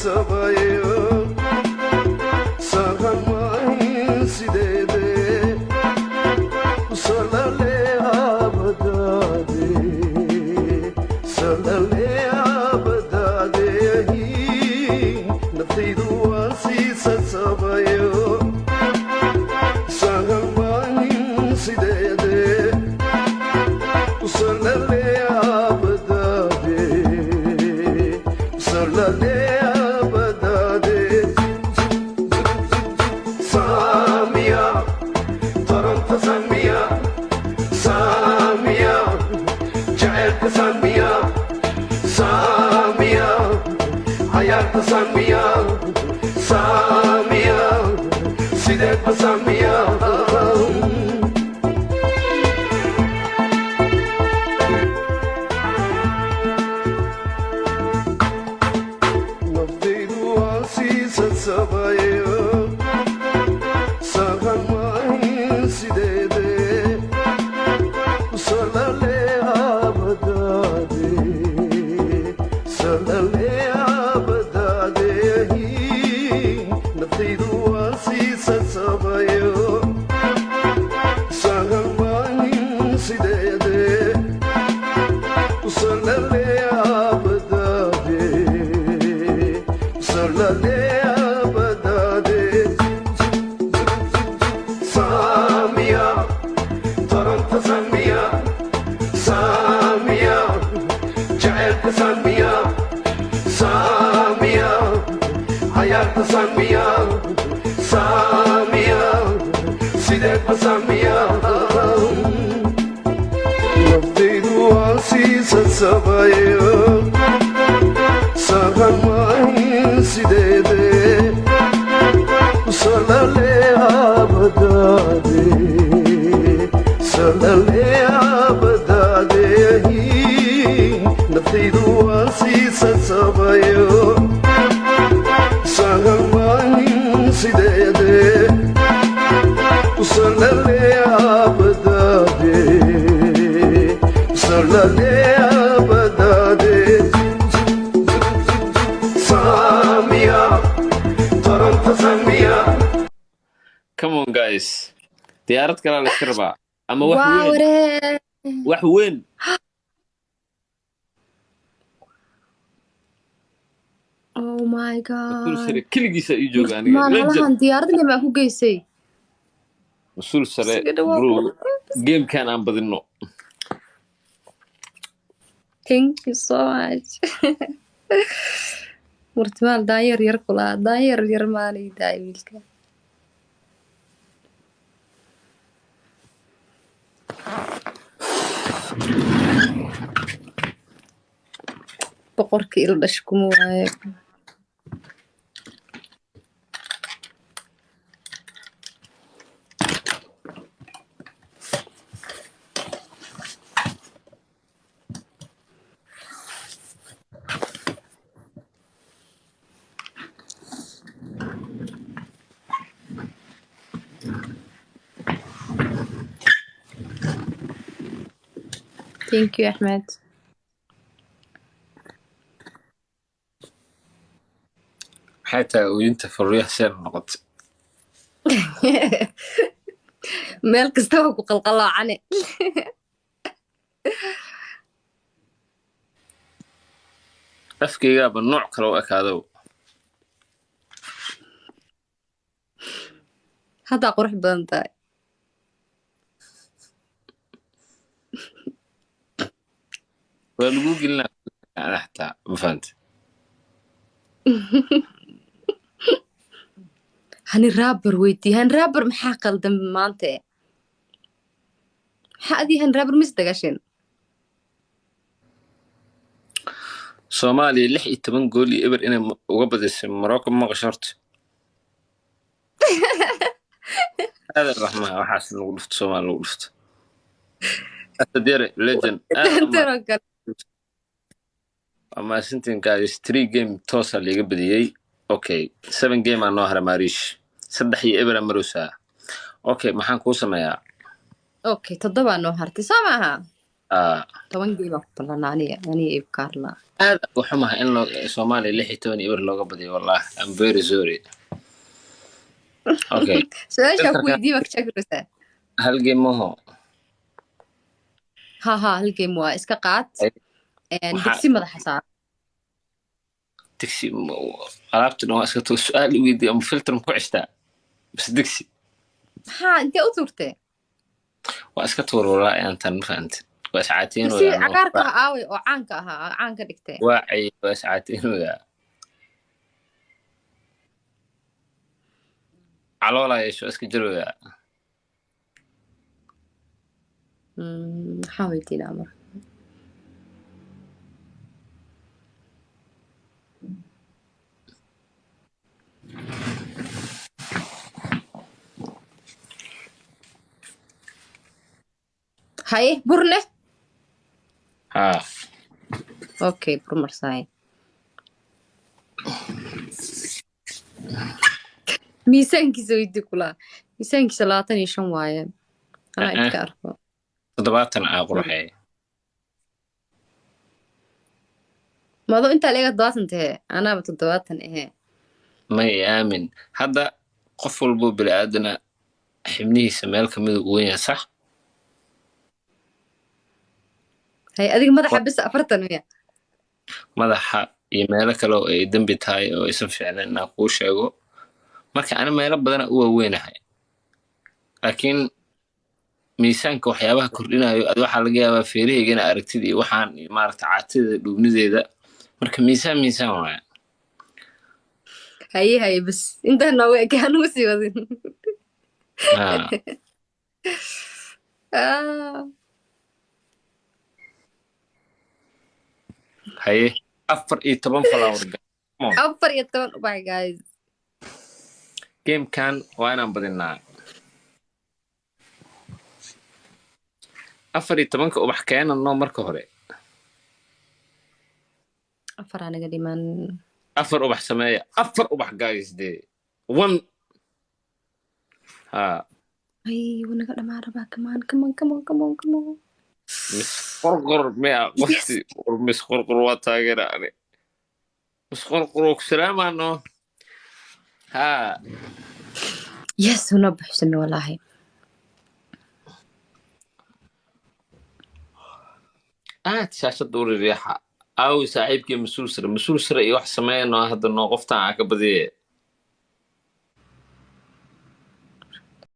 sasabayo sahamay sidede salale abadade salale abadade naftidu wasi sasabayo sahamay sidede salale abadade salale abadade Samia Toronto Samia Samia جعلت Samia Samia حياة Samia Samia سيدك Samia sabayo sahamay sidede salale abadade salale abadade naftidu wasi sabayo sahamay sidede salale abadade salale Samia, Samia, حياة Samia, Samia, سيدك Samia. نفضل واسيس السبايا سهماي سيدي سلالي أبدادي سلالي أبدادي نفيد واسيس السبايو سهماي سيدي سلالي أبدادي سلالي أبدادي سامية تورنتو سامية. Come on guys. ديارت كلا الكربا. أما وين Oh my god. كل جيسة يجوا يعني. ما لها ديارت اللي معه جيسي. وصول سري برو جيم كان عم بدنو. Thank you so much. مرتمال داير يركلا داير يرمالي دايلك. بقولك إلى دشكم وعيك. Thank you أحمد. حتى وانت في الريح سير نقط. مالك استوى وقلقلا عني. أفكي بالنوع كلو أكادو. هذا قرح بنتاي. والجوجل لنا أنا حتى ما فهمت. هني رابر ويدي هن رابر محاقل دم مانتي. هذه هن رابر مستقاشين. Soomaaliya 16 gool iyo eber inay uga badisay Morocco ma qasharto هذا الرحمة waxaas lagu dhufto Soomaaliya lagu dhufto Atadere legend ama sintin guys 3 game tosa liga badiyay okay 7 game aan noo haray Marish 3 iyo eber marusa okay maxaan ku sameeyaa okay 7 noo hartay samaha toban geema ku ballanaa aniga iyo Carla. aad u xumahay in Soomaaliya 16 eber looga badiyo wallahi. I'm very sorry. Okay. Su'aasha ku Filterka weydiiyey baa ka hal game maho. ha hal geem waa iska qaad Waxaa digsi madaxa saar. digsi alaabtan waa iska too su'aal i weydiiyo ama filter ku cishtaa bas digsi maxaa intee u turtee waa iska tuur wallahi aantan ma fahanti waa iscaatiin digsi cagaarka aaway oo caanka ahaa caanka dhigtee waacay waa iscaatiin caloola yeesho iska jirooya maxaa weydiinaa marka haye burne okay bur marsaay miisaankiisa weydii kulaa miisaankiisa 25 waaye anaa idka arko 70 qurxay mado inta leega 70 tahay anaaba 70 ahe may aamin hadda qof walbo bini'aadana xibnihiisa meel kamid u weyn sax hay adiga madaxa bis 40 miya madaxa iyo meelo kale oo ay dambi tahay oo isan fiicnayn inaan kuu sheego marka ana meelo badan u weynahay laakiin miisaanka waxyaabaha kordhinayo ad waxa laga yaabaa feerihiina aragtid iyo waxaan maaragtay caatida dhuubnideeda marka miisaan waay haye bas inta nooga ekaan u sii wadin haye 14 flower 14 bye guys game kan waa inaan badinaa 14 ubax keenano marka hore 4 anaga dhiman 4 ubax sameeya 4 ubax guys de 1 ay wanaga dhamaan rabaa come on مسقرقر ميا قفتي مسقرقر واتاقر يعني مسقرقر وكسلام عنه ها يس ونبح سمي والله شاشة دور الريحة أو ساعيبك مسلسل إيه واحد سمعنا هذا النوقفتها عكبديه